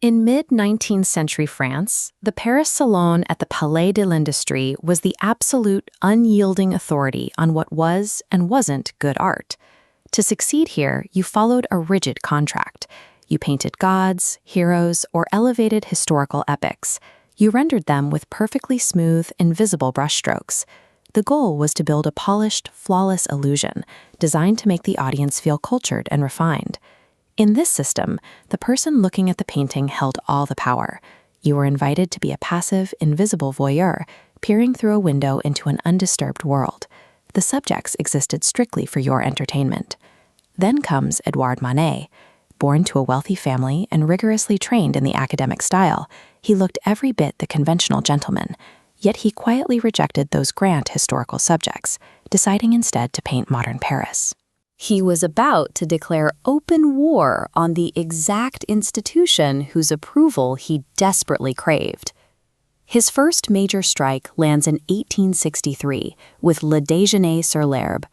In mid-19th century France, the Paris Salon at the Palais de l'Industrie was the absolute, unyielding authority on what was and wasn't good art. To succeed here, you followed a rigid contract. You painted gods, heroes, or elevated historical epics. You rendered them with perfectly smooth, invisible brushstrokes. The goal was to build a polished, flawless illusion, designed to make the audience feel cultured and refined. In this system, the person looking at the painting held all the power. You were invited to be a passive, invisible voyeur, peering through a window into an undisturbed world. The subjects existed strictly for your entertainment. Then comes Edouard Manet. Born to a wealthy family and rigorously trained in the academic style, he looked every bit the conventional gentleman, yet he quietly rejected those grand historical subjects, deciding instead to paint modern Paris. He was about to declare open war on the exact institution whose approval he desperately craved. His first major strike lands in 1863 with Le Déjeuner sur l'herbe.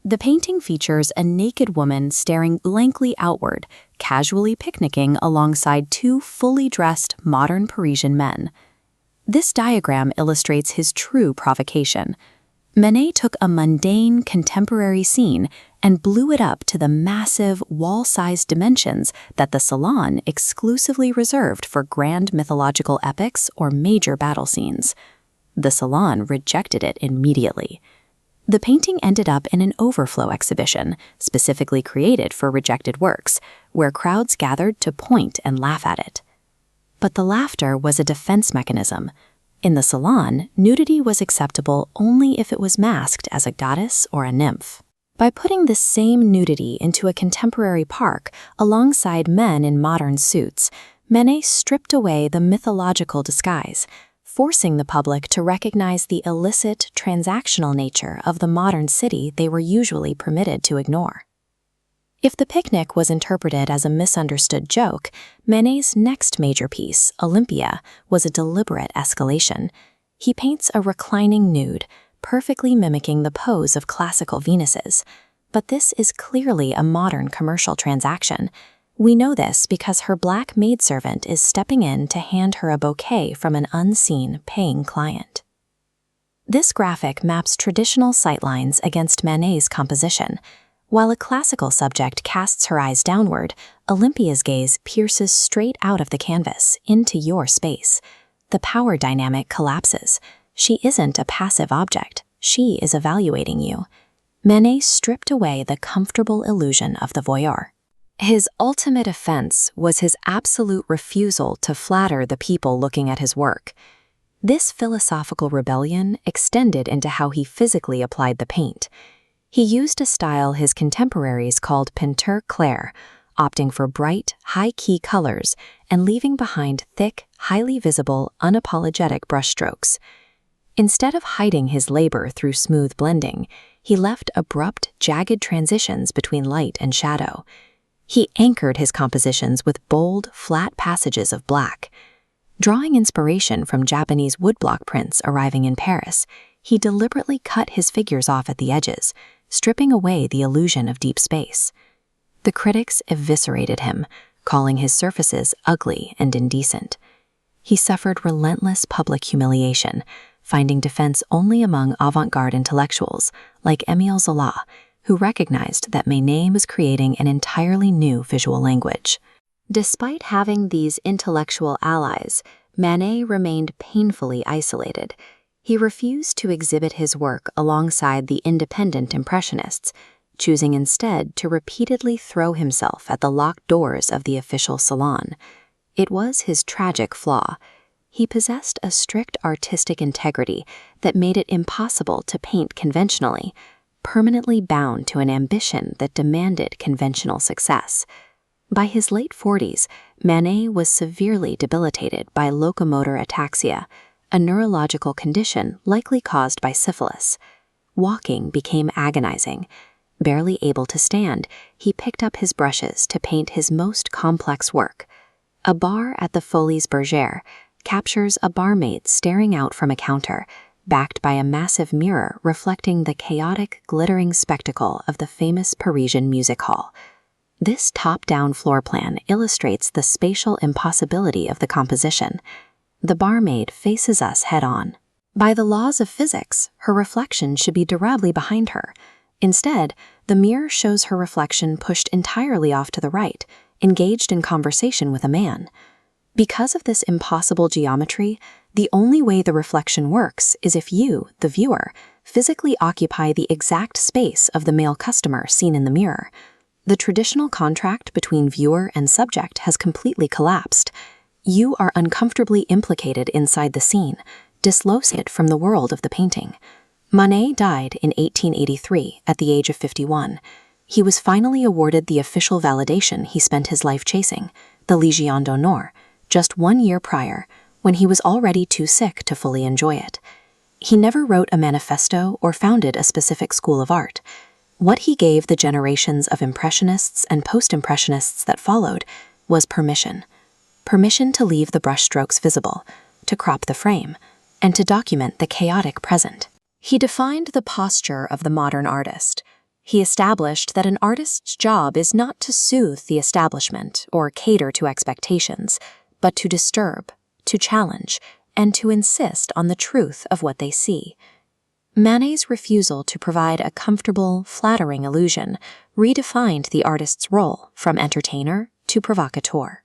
The painting features a naked woman staring blankly outward, casually picnicking alongside two fully dressed modern Parisian men. This diagram illustrates his true provocation. Manet took a mundane, contemporary scene and blew it up to the massive, wall-sized dimensions that the Salon exclusively reserved for grand mythological epics or major battle scenes. The Salon rejected it immediately. The painting ended up in an overflow exhibition, specifically created for rejected works, where crowds gathered to point and laugh at it. But the laughter was a defense mechanism. In the Salon, nudity was acceptable only if it was masked as a goddess or a nymph. By putting this same nudity into a contemporary park alongside men in modern suits, Manet stripped away the mythological disguise, forcing the public to recognize the illicit, transactional nature of the modern city they were usually permitted to ignore. If the picnic was interpreted as a misunderstood joke, Manet's next major piece, Olympia, was a deliberate escalation. He paints a reclining nude, perfectly mimicking the pose of classical Venuses. But this is clearly a modern commercial transaction. We know this because her black maidservant is stepping in to hand her a bouquet from an unseen, paying client. This graphic maps traditional sightlines against Manet's composition. While a classical subject casts her eyes downward, Olympia's gaze pierces straight out of the canvas, into your space. The power dynamic collapses. She isn't a passive object. She is evaluating you. Manet stripped away the comfortable illusion of the voyeur. His ultimate offense was his absolute refusal to flatter the people looking at his work. This philosophical rebellion extended into how he physically applied the paint. He used a style his contemporaries called peinture claire, opting for bright, high-key colors and leaving behind thick, highly visible, unapologetic brushstrokes. Instead of hiding his labor through smooth blending, he left abrupt, jagged transitions between light and shadow. He anchored his compositions with bold, flat passages of black. Drawing inspiration from Japanese woodblock prints arriving in Paris, he deliberately cut his figures off at the edges, stripping away the illusion of deep space. The critics eviscerated him, calling his surfaces ugly and indecent. He suffered relentless public humiliation, finding defense only among avant-garde intellectuals like Émile Zola, who recognized that Manet was creating an entirely new visual language. Despite having these intellectual allies, Manet remained painfully isolated. He refused to exhibit his work alongside the independent Impressionists, choosing instead to repeatedly throw himself at the locked doors of the official salon. It was his tragic flaw. He possessed a strict artistic integrity that made it impossible to paint conventionally, permanently bound to an ambition that demanded conventional success. By his late 40s, Manet was severely debilitated by locomotor ataxia, a neurological condition likely caused by syphilis. Walking became agonizing. Barely able to stand, he picked up his brushes to paint his most complex work. A bar at the Folies Bergère captures a barmaid staring out from a counter, backed by a massive mirror reflecting the chaotic, glittering spectacle of the famous Parisian music hall. This top-down floor plan illustrates the spatial impossibility of the composition. The barmaid faces us head-on. By the laws of physics, her reflection should be directly behind her. Instead, the mirror shows her reflection pushed entirely off to the right, engaged in conversation with a man. Because of this impossible geometry, the only way the reflection works is if you, the viewer, physically occupy the exact space of the male customer seen in the mirror. The traditional contract between viewer and subject has completely collapsed. You are uncomfortably implicated inside the scene, dislocated from the world of the painting. Manet died in 1883 at the age of 51. He was finally awarded the official validation he spent his life chasing, the Légion d'honneur, just 1 year prior, when he was already too sick to fully enjoy it. He never wrote a manifesto or founded a specific school of art. What he gave the generations of Impressionists and Post-Impressionists that followed was permission. Permission to leave the brushstrokes visible, to crop the frame, and to document the chaotic present. He defined the posture of the modern artist. He established that an artist's job is not to soothe the establishment or cater to expectations, but to disturb, to challenge, and to insist on the truth of what they see. Manet's refusal to provide a comfortable, flattering illusion redefined the artist's role from entertainer to provocateur.